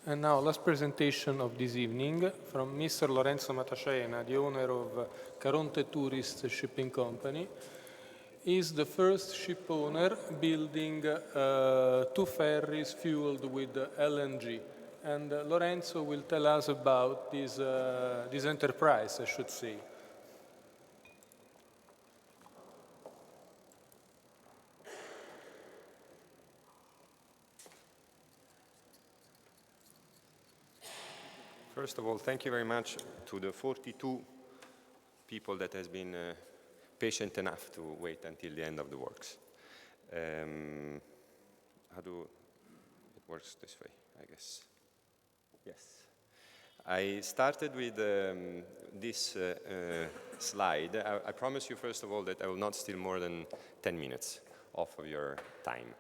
And now, last presentation of this evening from Mr. Lorenzo Matacena, the owner of Caronte Tourist Shipping Company. He is the first ship owner building two ferries fueled with LNG. And Lorenzo will tell us about this enterprise, I should say. First of all, thank you very much to the 42 people that has been patient enough to wait until the end of the works. It works this way, I guess. Yes. I started with this slide. I promise you, first of all, that I will not steal more than 10 minutes off of your time.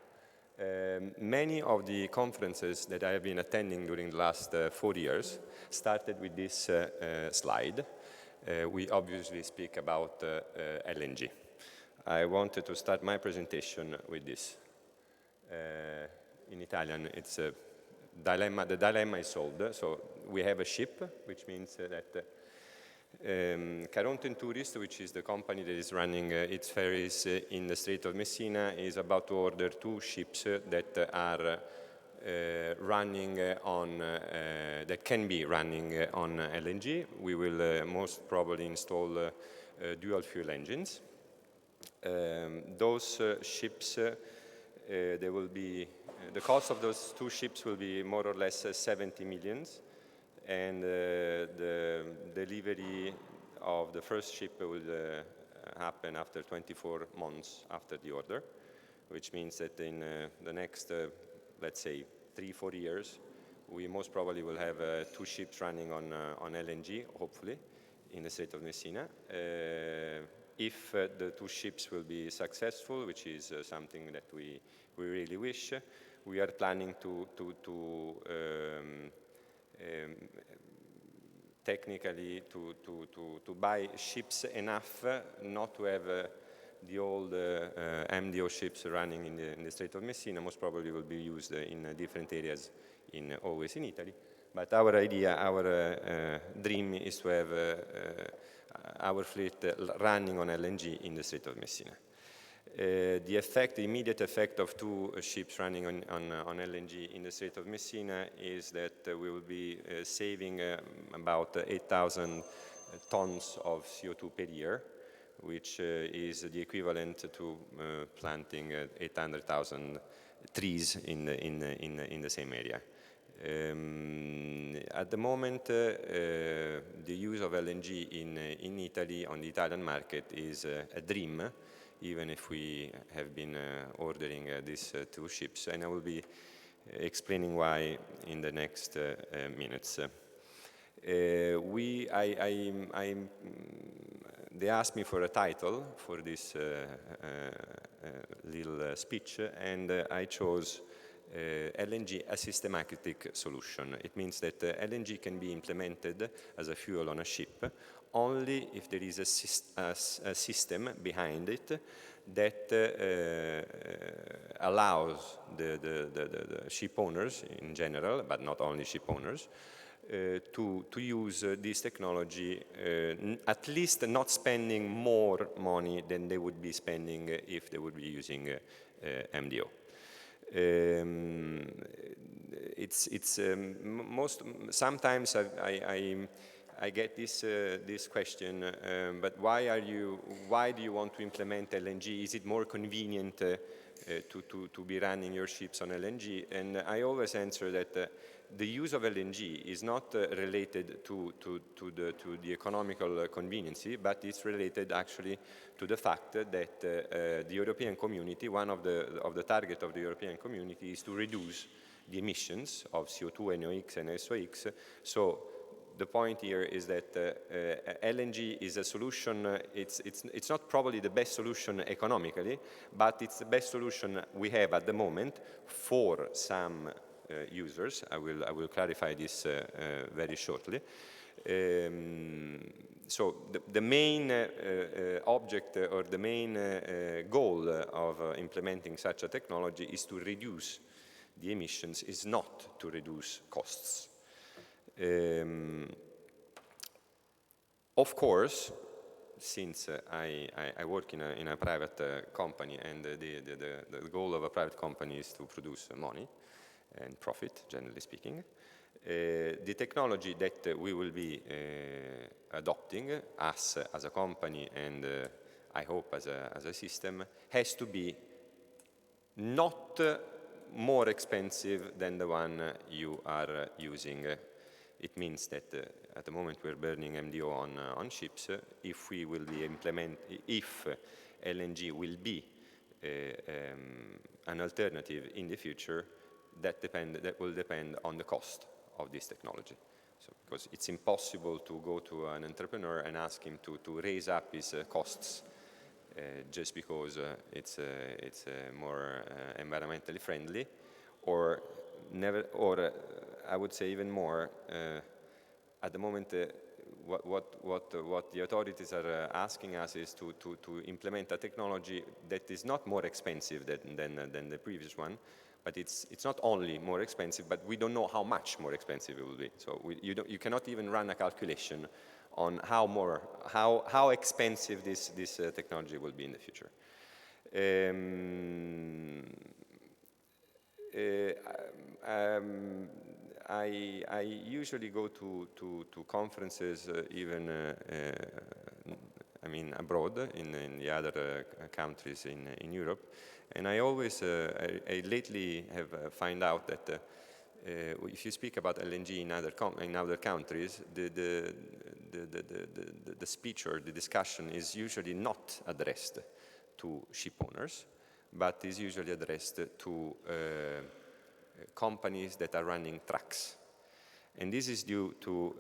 Many of the conferences that I have been attending during the last 4 years started with this slide. We obviously speak about LNG. I wanted to start my presentation with this. In Italian, it's a dilemma. The dilemma is solved. So we have a ship, which means that Caronte Tourist, which is the company that is running its ferries in the Strait of Messina, is about to order 2 ships that are running on, that can be running on LNG. We will most probably install dual fuel engines. Those ships, they will be, the cost of those 2 ships will be more or less 70 millions. And the delivery of the first ship will happen after 24 months after the order, which means that in the next, let's say, 3-4 years, we most probably will have 2 ships running on LNG, hopefully, in the Strait of Messina. If the 2 ships will be successful, which is something that we really wish, we are planning to technically to buy ships enough not to have the old MDO ships running in the Strait of Messina. Most probably will be used in different areas, always in Italy. But our idea, our dream is to have our fleet running on LNG in the Strait of Messina. The immediate effect of 2 ships running on LNG in the Strait of Messina is that we will be saving about 8,000 tons of CO2 per year, which is the equivalent to planting 800,000 trees in the same area. At the moment, the use of LNG in Italy, on the Italian market, is a dream, even if we have been ordering these 2 ships. And I will be explaining why in the next minutes. They asked me for a title for this little speech, and I chose LNG, a systematic solution. It means that LNG can be implemented as a fuel on a ship only if there is a system behind it that allows the ship owners in general, but not only ship owners, to use this technology, at least not spending more money than they would be spending if they would be using MDO. Sometimes I get this question, but why do you want to implement LNG? Is it more convenient to be running your ships on LNG? And I always answer that the use of LNG is not related to the economical conveniency, but it's related actually to the fact that the European community, one of the target of the European community is to reduce the emissions of CO2, NOx, and SOx. So the point here is that LNG is a solution. It's not probably the best solution economically, but it's the best solution we have at the moment for some users. I will clarify this very shortly. So the main object or the main goal of implementing such a technology is to reduce the emissions is not to reduce costs. Of course, since I work in a private company, and the goal of a private company is to produce money and profit, generally speaking, the technology that we will be adopting, us as a company and I hope as a system, has to be not more expensive than the one you are using. It means that at the moment we're burning MDO on ships. If we will be if LNG will be an alternative in the future, that will depend on the cost of this technology. So, because it's impossible to go to an entrepreneur and ask him to raise up his costs just because it's more environmentally friendly, or I would say even more. At the moment, what the authorities are asking us is to implement a technology that is not more expensive than the previous one, but it's not only more expensive, but we don't know how much more expensive it will be. So you cannot even run a calculation on how expensive this technology will be in the future. I usually go to conferences I mean abroad in the other countries in Europe, and I always I lately have found out that if you speak about LNG in other countries, the speech or the discussion is usually not addressed to ship owners, but is usually addressed to companies that are running trucks. And this is due to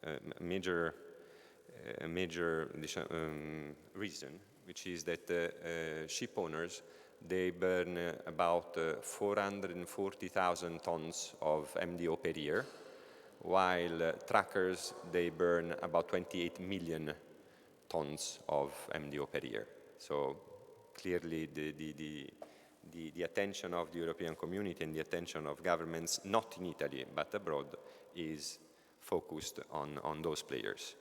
a major reason, which is that ship owners, they burn about 440,000 tons of MDO per year, while truckers, they burn about 28 million tons of MDO per year. So clearly the attention of the European community and the attention of governments, not in Italy but abroad, is focused on those players.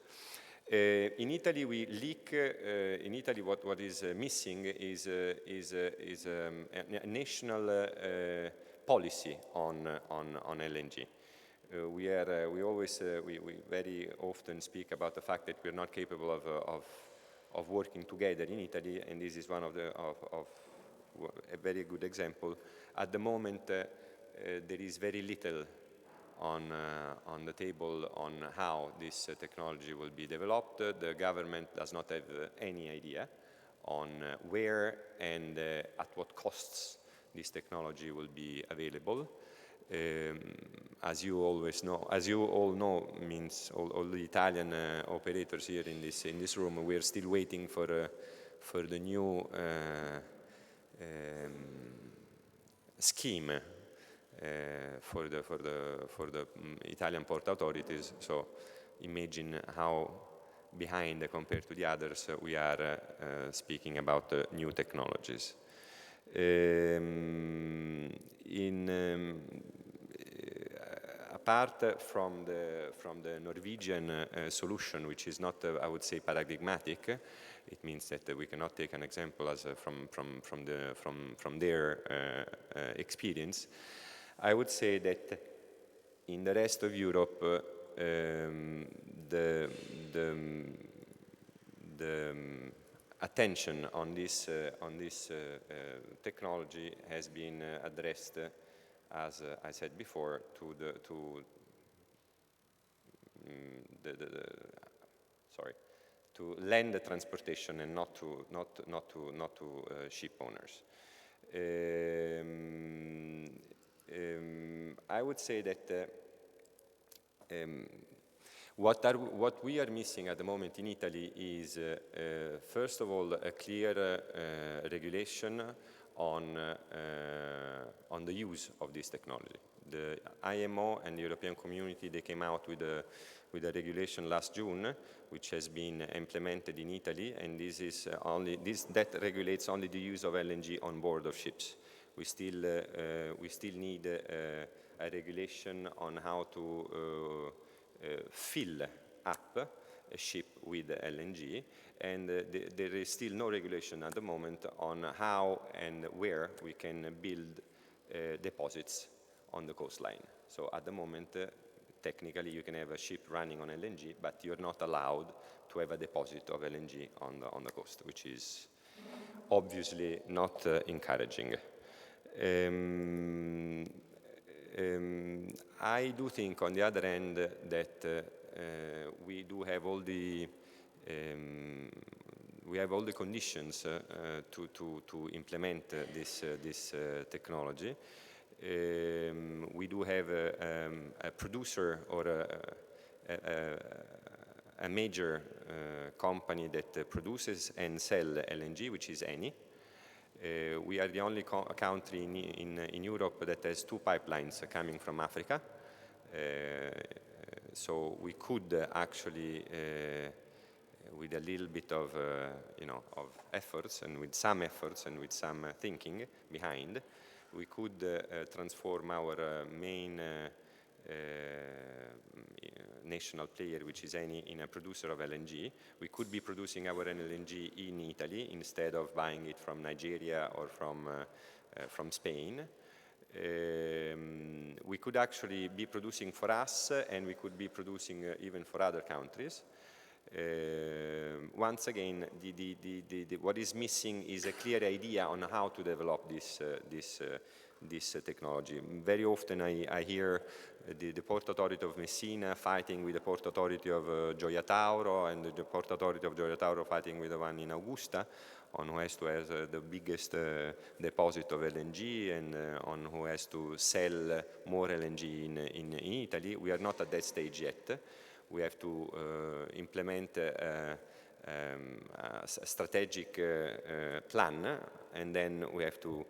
In Italy, in Italy, what is missing is a national policy on LNG. We very often speak about the fact that we're not capable of working together in Italy, and this is one of a very good example. At the moment, there is very little on the table on how this technology will be developed. The government does not have any idea on where and at what costs this technology will be available. As you all know, means all the Italian operators here in this room, we are still waiting for the new scheme for the Italian port authorities. So imagine how behind compared to the others we are speaking about new technologies. Apart from the Norwegian solution, which is not, I would say, paradigmatic, it means that we cannot take an example as from their experience. I would say that in the rest of Europe, the attention on this technology has been addressed, as I said before, to land transportation and not to ship owners. I would say that what we are missing at the moment in Italy is, first of all, a clear regulation on the use of this technology. The IMO and the European Community, they came out with a regulation last June, which has been implemented in Italy, and that regulates only the use of LNG on board of ships, We still need a regulation on how to fill up a ship with LNG, and there is still no regulation at the moment on how and where we can build deposits on the coastline. So at the moment, technically you can have a ship running on LNG, but you're not allowed to have a deposit of LNG on the coast, which is obviously not encouraging. I do think, on the other hand, that we do have all the conditions to implement this technology. We do have a producer or a major company that produces and sells LNG, which is Eni. We are the only country in Europe that has 2 pipelines coming from Africa. So we could actually, with a little bit of, of efforts and with some thinking behind, we could transform our main national player, which is Eni, in a producer of LNG. We could be producing our LNG in Italy instead of buying it from Nigeria or from Spain. We could actually be producing for us, and we could be producing even for other countries. Once again, what is missing is a clear idea on how to develop this technology. Very often I hear the Port Authority of Messina fighting with the Port Authority of Gioia Tauro, and the Port Authority of Gioia Tauro fighting with the one in Augusta, on who has to have the biggest deposit of LNG, and on who has to sell more LNG in Italy. We are not at that stage yet. We have to implement a strategic plan, and then we have to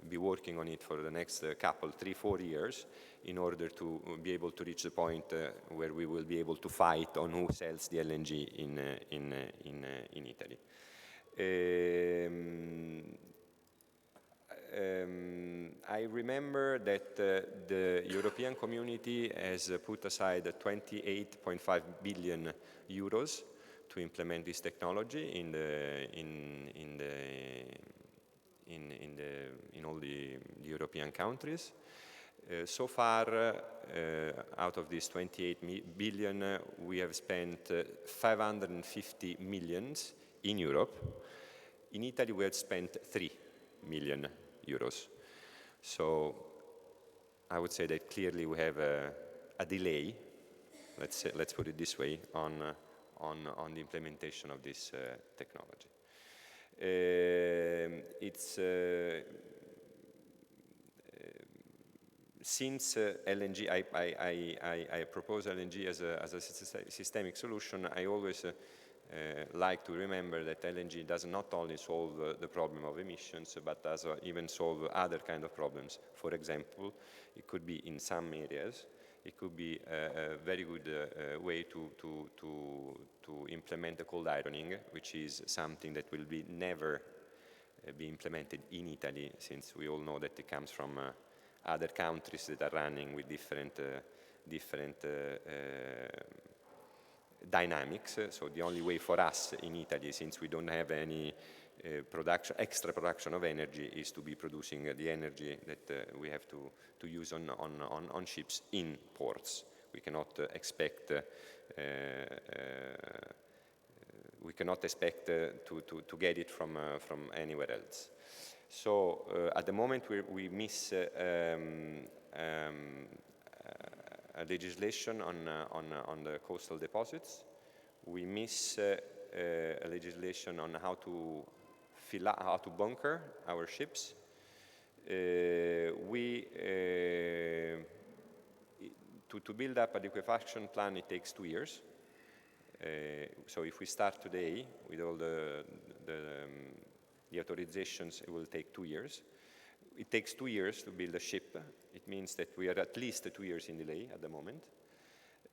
be working on it for the next couple, 3-4 years, in order to be able to reach the point where we will be able to fight on who sells the LNG in Italy. I remember that the European Community has put aside 28.5 billion euros to implement this technology in all the European countries. So far, out of these 28 billion, we have spent 550 million in Europe. In Italy, we have spent 3 million euros. So I would say that clearly we have a delay, let's put it this way, on the implementation of this technology. Since LNG, I propose LNG as a systemic solution, I always like to remember that LNG does not only solve the problem of emissions, but does even solve other kind of problems. For example, it could be in some areas, it could be a very good way to implement the cold ironing, which is something that will never be implemented in Italy, since we all know that it comes from other countries that are running with different dynamics. So the only way for us in Italy, since we don't have any extra production of energy, is to be producing the energy that we have to use on ships in ports. We cannot expect to get it from anywhere else. So at the moment we miss a legislation on the coastal deposits. We miss a legislation on how to bunker our ships. To build up a liquefaction plant, it takes 2 years. So if we start today with all the authorizations, it will take 2 years. It takes 2 years to build a ship. It means that we are at least 2 years in delay at the moment.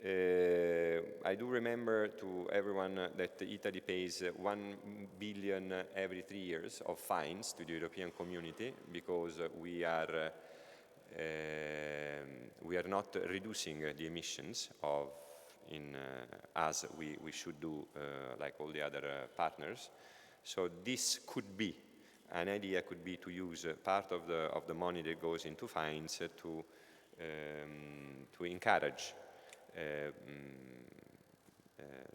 I do remember to everyone that Italy pays 1 billion every 3 years of fines to the European community because we are not reducing the emissions as we should do like all the other partners. So this could be, an idea could be to use part of the money that goes into fines to encourage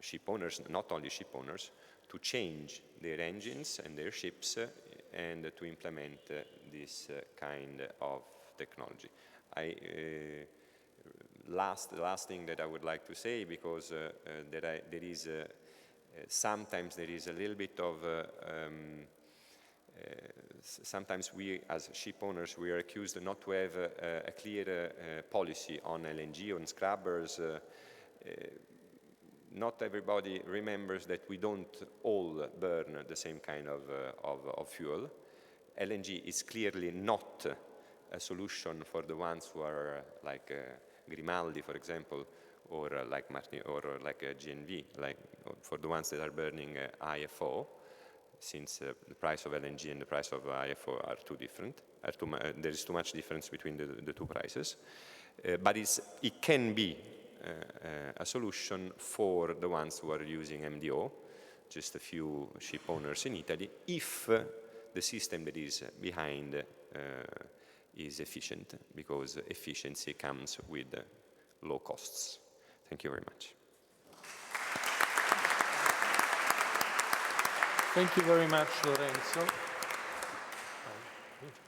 ship owners, not only ship owners, to change their engines and their ships and to implement this kind of technology. The last thing that I would like to say, because sometimes there is a little bit of sometimes we, as ship owners, we are accused not to have a clear policy on LNG, on scrubbers. Not everybody remembers that we don't all burn the same kind of fuel. LNG is clearly not a solution for the ones who are like Grimaldi, for example, or like GNV, like for the ones that are burning IFO, since the price of LNG and the price of IFO are too different. There is too much difference between the two prices. But it can be a solution for the ones who are using MDO, just a few ship owners in Italy, if the system that is behind is efficient, because efficiency comes with low costs. Thank you very much. Thank you very much, Lorenzo.